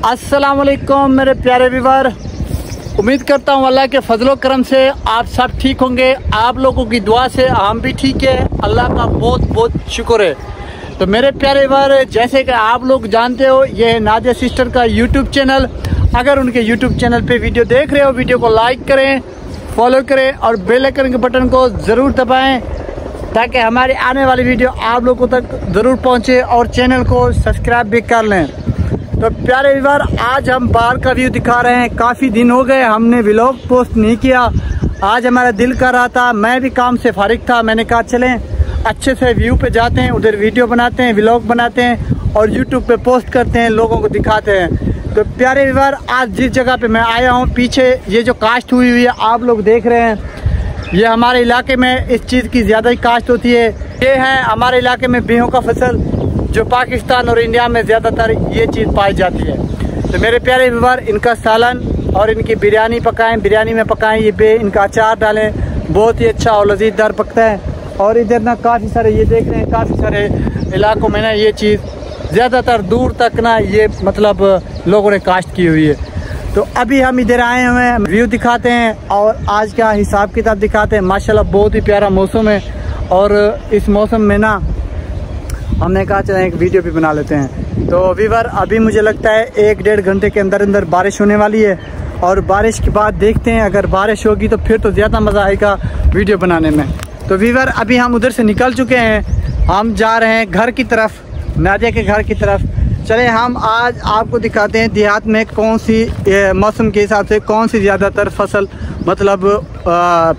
अस्सलाम वालेकुम मेरे प्यारे व्यूअर, उम्मीद करता हूँ अल्लाह के फजलो करम से आप सब ठीक होंगे। आप लोगों की दुआ से हम भी ठीक है, अल्लाह का बहुत बहुत शुक्र है। तो मेरे प्यारे व्यूअर, जैसे कि आप लोग जानते हो, ये है नादिया सिस्टर का यूट्यूब चैनल। अगर उनके यूट्यूब चैनल पे वीडियो देख रहे हो, वीडियो को लाइक करें, फॉलो करें और बेल आइकन के बटन को ज़रूर दबाएँ ताकि हमारी आने वाली वीडियो आप लोगों तक ज़रूर पहुँचे, और चैनल को सब्सक्राइब भी कर लें। तो प्यारे व्यूअर, आज हम बाहर का व्यू दिखा रहे हैं। काफ़ी दिन हो गए हमने व्लॉग पोस्ट नहीं किया। आज हमारा दिल कर रहा था, मैं भी काम से फारिग था, मैंने कहा चलें अच्छे से व्यू पे जाते हैं, उधर वीडियो बनाते हैं, व्लॉग बनाते हैं और यूट्यूब पे पोस्ट करते हैं, लोगों को दिखाते हैं। तो प्यारे व्यूअर, आज जिस जगह पे मैं आया हूँ, पीछे ये जो काश्त हुई है आप लोग देख रहे हैं, ये हमारे इलाके में इस चीज़ की ज़्यादा ही काश्त होती है। ये है हमारे इलाके में बेहों का फसल, जो पाकिस्तान और इंडिया में ज़्यादातर ये चीज़ पाई जाती है। तो मेरे प्यारे व्यूअर, इनका सालन और इनकी बिरयानी पकाएं, बिरयानी में पकाएं ये बे, इनका अचार डालें, बहुत ही अच्छा और लजीजदार पकता है। और इधर ना काफ़ी सारे ये देख रहे हैं, काफ़ी सारे इलाकों में ना ये चीज़ ज़्यादातर दूर तक ना ये मतलब लोगों ने काश्त की हुई है। तो अभी हम इधर आए हुए हैं, व्यू दिखाते हैं और आज का हिसाब किताब दिखाते हैं। माशाल्लाह बहुत ही प्यारा मौसम है, और इस मौसम में ना हमने कहा चला एक वीडियो भी बना लेते हैं। तो व्यूअर, अभी मुझे लगता है 1-1.5 घंटे के अंदर अंदर बारिश होने वाली है, और बारिश के बाद देखते हैं, अगर बारिश होगी तो फिर तो ज़्यादा मज़ा आएगा वीडियो बनाने में। तो व्यूअर, अभी हम उधर से निकल चुके हैं, हम जा रहे हैं घर की तरफ, नादिया के घर की तरफ। चले हम आज आपको दिखाते हैं देहात में कौन सी मौसम के हिसाब से कौन सी ज़्यादातर फसल मतलब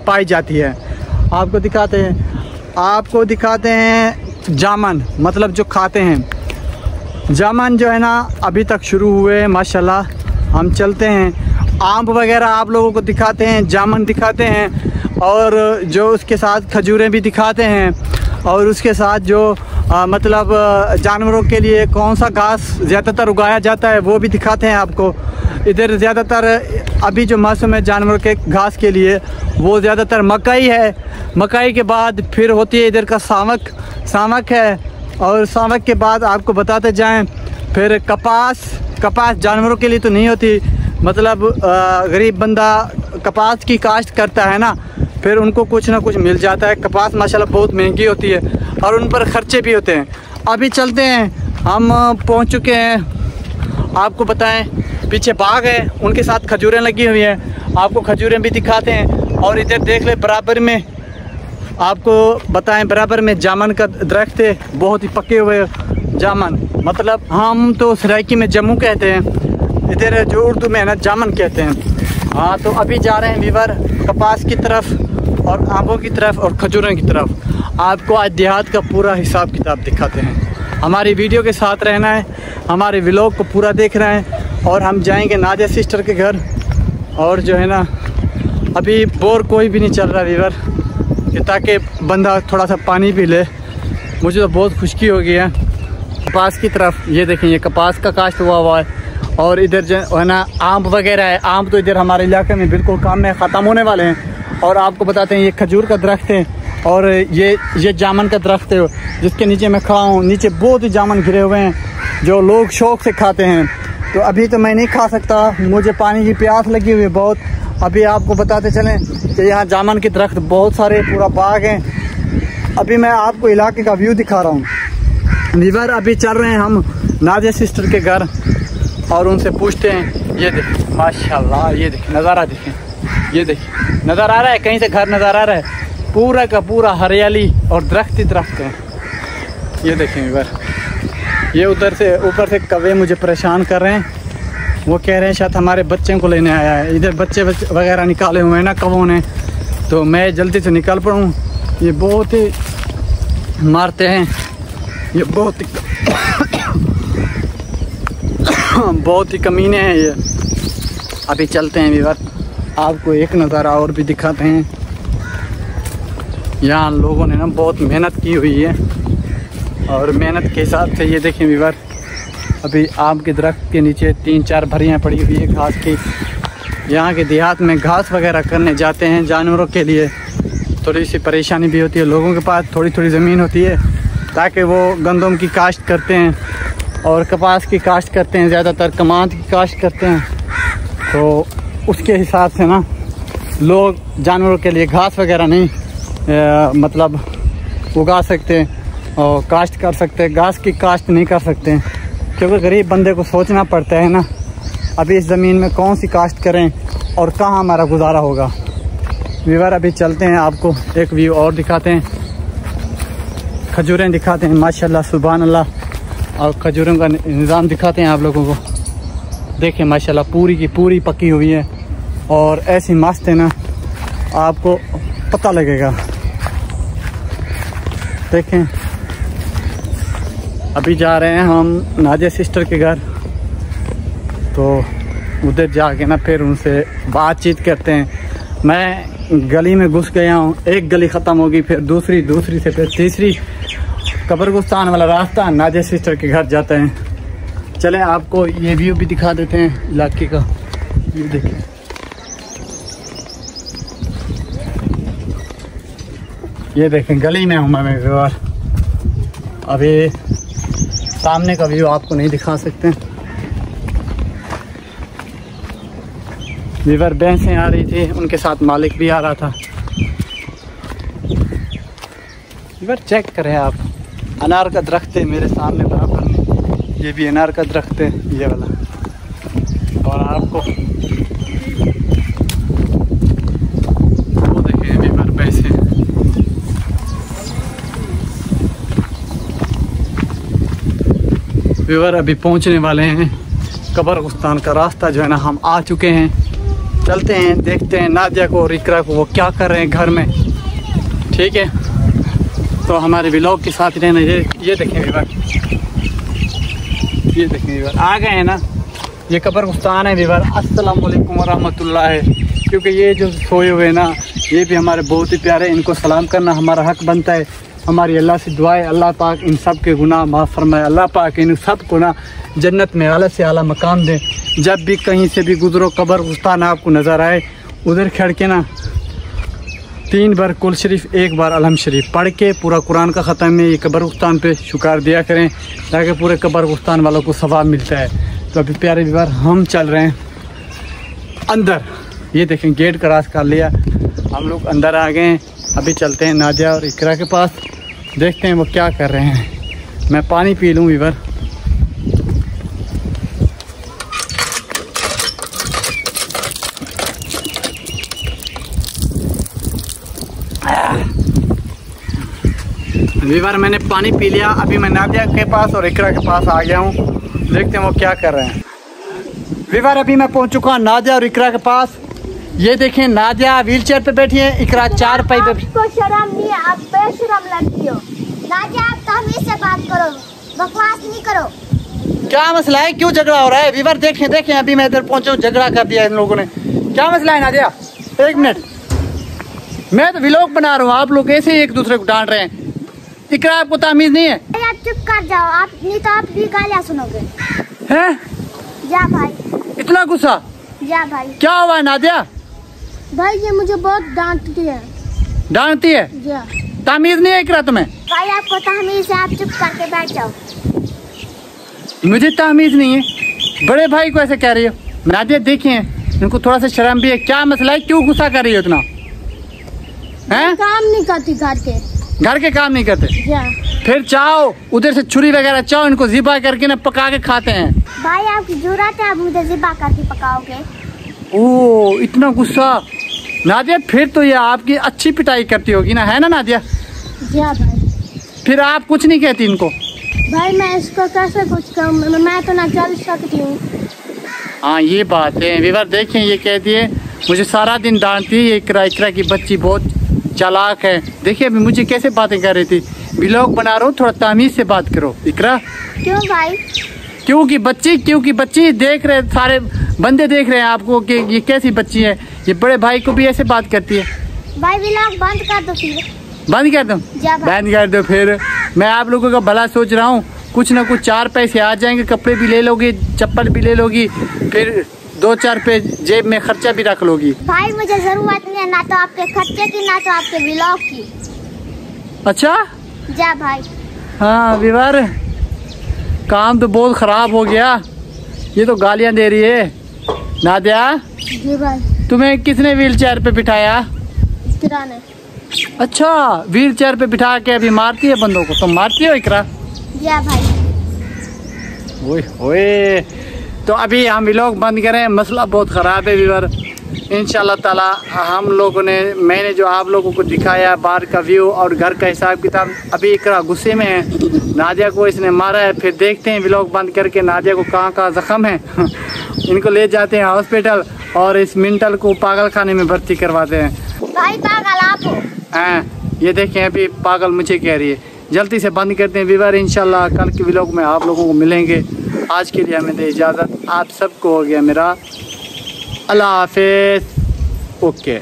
पाई जाती है। आपको दिखाते हैं जामन, मतलब जो खाते हैं जामन, जो है ना अभी तक शुरू हुए हैं माशाल्लाह। हम चलते हैं, आम वगैरह आप लोगों को दिखाते हैं, जामन दिखाते हैं, और जो उसके साथ खजूरें भी दिखाते हैं, और उसके साथ जो मतलब जानवरों के लिए कौन सा घास ज़्यादातर उगाया जाता है वो भी दिखाते हैं आपको। इधर ज़्यादातर अभी जो मौसम है जानवरों के घास के लिए वो ज़्यादातर मकई है। मकई के बाद फिर होती है इधर का सामक है, और सामक के बाद आपको बताते जाएं फिर कपास जानवरों के लिए तो नहीं होती, मतलब गरीब बंदा कपास की काश्त करता है ना, फिर उनको कुछ ना कुछ मिल जाता है। कपास माशाल्लाह बहुत महंगी होती है और उन पर ख़र्चे भी होते हैं। अभी चलते हैं, हम पहुंच चुके हैं, आपको बताएं पीछे बाग है, उनके साथ खजूरें लगी हुई हैं, आपको खजूरें भी दिखाते हैं। और इधर देख ले, बराबर में आपको बताएं, बराबर में जामन का दरख्त है, बहुत ही पके हुए जामन, मतलब हम तो सराइकी में जम्मू कहते हैं, इधर जो उर्दू में है ना जामन कहते हैं। हाँ, तो अभी जा रहे हैं व्यूअर कपास की तरफ और आमों की तरफ और खजूरों की तरफ। आपको आज देहात का पूरा हिसाब किताब दिखाते हैं। हमारी वीडियो के साथ रहना है, हमारे व्लॉग को पूरा देखना है, और हम जाएंगे नादिया सिस्टर के घर। और जो है ना अभी बोर कोई भी नहीं चल रहा व्यूअर, ताकि बंदा थोड़ा सा पानी पी ले। मुझे तो बहुत खुशकी हो गई है। कपास की तरफ ये देखें, ये कपास का काश्त हुआ है, और इधर जो है ना आम वगैरह है। आम तो इधर हमारे इलाके में बिल्कुल काम में ख़त्म होने वाले हैं। और आपको बताते हैं ये खजूर का दरख्त है, और ये जामन का दरख्त है जिसके नीचे मैं खड़ा हूँ। नीचे बहुत ही जामन गिरे हुए हैं जो लोग शौक़ से खाते हैं। तो अभी तो मैं नहीं खा सकता, मुझे पानी की प्यास लगी हुई है बहुत। अभी आपको बताते चलें कि यहाँ जामन के दरख्त बहुत सारे, पूरा बाग हैं। अभी मैं आपको इलाके का व्यू दिखा रहा हूँ व्यूअर। अभी चल रहे हैं हम नादिया सिस्टर के घर, और उनसे पूछते हैं। ये देखें माशाल्लाह, ये देखें नज़ारा, देखें ये देखें नज़र आ रहा है, कहीं से घर नज़र आ रहा है, पूरा का पूरा हरियाली और दरख्त ही दरख्त है। ये देखें व्यूअर, ये उधर से ऊपर से कौवे मुझे परेशान कर रहे हैं, वो कह रहे हैं शायद हमारे बच्चे को लेने आया है। इधर बच्चे वगैरह निकाले हुए हैं ना कौवों ने, तो मैं जल्दी से निकल पड़ूँ। ये बहुत ही मारते हैं, ये बहुत ही कमीने हैं ये। अभी चलते हैं व्यूअर, आपको एक नज़ारा और भी दिखाते हैं। यहाँ लोगों ने ना बहुत मेहनत की हुई है, और मेहनत के हिसाब से ये देखें व्यूअर, अभी आम के दरख्त के नीचे 3-4 भरियाँ पड़ी हुई है घास की। यहाँ के देहात में घास वगैरह करने जाते हैं जानवरों के लिए। थोड़ी सी परेशानी भी होती है, लोगों के पास थोड़ी थोड़ी ज़मीन होती है ताकि वो गंदम की काश्त करते हैं, और कपास की काश्त करते हैं, ज़्यादातर कमांद की काश्त करते हैं। तो उसके हिसाब से ना लोग जानवरों के लिए घास वगैरह नहीं मतलब उगा सकते और काश्त कर सकते, घास की काश्त नहीं कर सकते, क्योंकि गरीब बंदे को सोचना पड़ता है ना अभी इस ज़मीन में कौन सी काश्त करें और कहाँ हमारा गुजारा होगा। व्यूअर अभी चलते हैं, आपको एक व्यू और दिखाते हैं, खजूरें दिखाते हैं माशाल्लाह सुभान अल्लाह, और खजूरों का निज़ाम दिखाते हैं आप लोगों को। देखें माशाल्लाह पूरी की पूरी पकी हुई है और ऐसी मस्त है ना आपको पता लगेगा। देखें अभी जा रहे हैं हम नादिया सिस्टर के घर, तो उधर जाके ना फिर उनसे बातचीत करते हैं। मैं गली में घुस गया हूँ, एक गली ख़त्म होगी फिर दूसरी, दूसरी से फिर तीसरी, कब्रिस्तान वाला रास्ता नादिया सिस्टर के घर जाते हैं। चलें आपको ये व्यू भी दिखा देते हैं इलाके का। ये देखें ये देखें गली में हूँ मैं व्यूअर, अभी सामने का व्यू आपको नहीं दिखा सकते। व्यूअर भैंसें आ रही थी, उनके साथ मालिक भी आ रहा था। व्यूअर चेक करें आप, अनार का दरख्त है मेरे सामने बराबर में, ये भी अनार का दरख्त है ये वाला। और आपको वो देखें व्यूअर भैंसें, व्यूअर अभी पहुंचने वाले हैं कब्रिस्तान का रास्ता जो है ना हम आ चुके हैं। चलते हैं देखते हैं नादिया को और इकरा को वो क्या कर रहे हैं घर में, ठीक है। तो हमारे व्लॉग के साथ रहना। ये देखें व्यूअर, ये देखें व्यूअर आ गए हैं ना, ये कब्रिस्तान है व्यूअर। अस्सलाम वालेकुम रहमतुल्लाह है, क्योंकि ये जो सोए हुए ना ये भी हमारे बहुत ही प्यारे, इनको सलाम करना हमारा हक बनता है। हमारी अल्लाह से दुआ है अल्लाह पाक इन सब के गुनाह माफ़ फरमाए, अल्लाह पाक इन सब को ना जन्नत में आला से आला मकाम दे। जब भी कहीं से भी गुजरो कब्रिस्तान आपको नज़र आए, उधर खड़ के ना 3 बार कुल शरीफ 1 बार अलहम शरीफ पढ़ के पूरा कुरान का ख़त्म में ये कब्रिस्तान पे शुक्र दिया करें, ताकि पूरे कब्रिस्तान वालों को सवाब मिलता है। तो अभी प्यारे व्यूअर हम चल रहे हैं अंदर, ये देखें गेट क्रॉस कर लिया, हम लोग अंदर आ गए हैं। अभी चलते हैं नादिया और इकरा के पास, देखते हैं वो क्या कर रहे हैं। मैं पानी पी लूँ व्यूअर। व्यूअर मैंने पानी पी लिया, अभी मैं नादिया के पास और इकरा के पास आ गया हूँ, देखते हैं वो क्या कर रहे हैं। व्यूअर अभी मैं पहुँच चुका हूँ नादिया और इकरा के पास। ये देखें नादिया व्हीलचेयर पे बैठी है, इकरा 4 पाई पे। आपको शर्म नहीं है, आप बेशरम लगती हो। नादिया आप तमीज़ से बात करो, बकवास नहीं करो। क्या मसला है, क्यों झगड़ा हो रहा है? व्यूअर देखें देखें अभी मैं इधर पहुंचा हूँ, झगड़ा कर दिया इन लोगों ने। क्या मसला है नादिया? 1 मिनट, मैं तो व्लॉग बना रहा हूँ, आप लोग ऐसे ही एक दूसरे को डांट रहे हैं। इकरा आपको तमीज नहीं है? आप चुप कर जाओ, आप नहीं तो आप भी गालियाँ सुनोगे। हैं? जा भाई। इतना गुस्सा? जा भाई। क्या हुआ नादिया? भाई ये मुझे बहुत डांटती है। डांटती है? जा। तमीज नहीं है इकरा तुम्हें? भाई आपको तमीज है, आप चुप करके बैठ जाओ। मुझे तमीज नहीं है, बड़े भाई को ऐसे कह रही हो? नादिया देखिए इनको थोड़ा सा शर्म भी है, क्या मसला है, क्यों गुस्सा कर रही हो इतना? हैं? काम नहीं करती घर के काम नहीं करते? जा। फिर चाहो उधर से छुरी वगैरह चाहो, इनको ज़िबा करके ना पका के खाते हैं। भाई आपकी जरूरत है, आप मुझे ज़िबा करके पकाओगे? ओह इतना गुस्सा। नादिया फिर तो ये आपकी अच्छी पिटाई करती होगी ना, है ना नादिया? जा भाई। फिर आप कुछ नहीं कहती इनको? भाई मैं इसको कैसे कुछ कहूँ, मैं तो ना चल सकती हूँ। हाँ ये बात है। व्यूअर देखें ये कहती है मुझे सारा दिन डांटती है, इकरा की बच्ची बहुत चालाक है। देखिए अभी मुझे कैसे बातें कर रही थी, व्लॉग बना रहा हूँ, थोड़ा तमीज से बात करो इकरा। क्यों भाई? क्योंकि बच्ची देख रहे, सारे बंदे देख रहे हैं आपको कि ये कैसी बच्ची है, ये बड़े भाई को भी ऐसे बात करती है। भाई व्लॉग बंद कर दो फिर। बंद कर दो? बंद कर दो फिर। मैं आप लोगों का भला सोच रहा हूँ, कुछ ना कुछ 4 पैसे आ जाएंगे, कपड़े भी ले लोगी, चप्पल भी ले लोगी, फिर 2-4 पे जेब में खर्चा भी रख लोगी। भाई मुझे जरूरत नहीं है ना तो आपके खर्चे की ना तो आपके व्लॉग की। अच्छा जा भाई। हाँ व्यूअर काम तो बहुत ख़राब हो गया। ये तो गालियाँ दे रही है। नादिया, जी भाई। तुम्हें किसने व्हील चेयर पे बिठाया? इकरा ने। अच्छा, व्हील चेयर पे बिठा के अभी मारती है बंदों को। तुम मारती हो इकरा? जी भाई। ओए ओए, तो अभी हम व्लॉग बंद करें, मसला बहुत ख़राब है व्यूअर। इंशाल्लाह ताला हम लोगों ने, मैंने जो आप लोगों को दिखाया बाहर का व्यू और घर का हिसाब किताब। अभी इकरा गुस्से में है, नादिया को इसने मारा है। फिर देखते हैं व्लॉग बंद करके नादिया को कहाँ कहाँ ज़ख्म है इनको ले जाते हैं हॉस्पिटल और इस मिंटल को पागल खाने में भर्ती करवाते हैं। भाई पागल आप हो। ये देखें अभी पागल मुझे कह रही है। जल्दी से बंद करते हैं व्यूअर। इंशाल्लाह कल के व्लॉग में आप लोगों को मिलेंगे। आज के लिए हमें दे इजाज़त। आप सबको हो गया मेरा अल्लाह हाफिज़। ओके।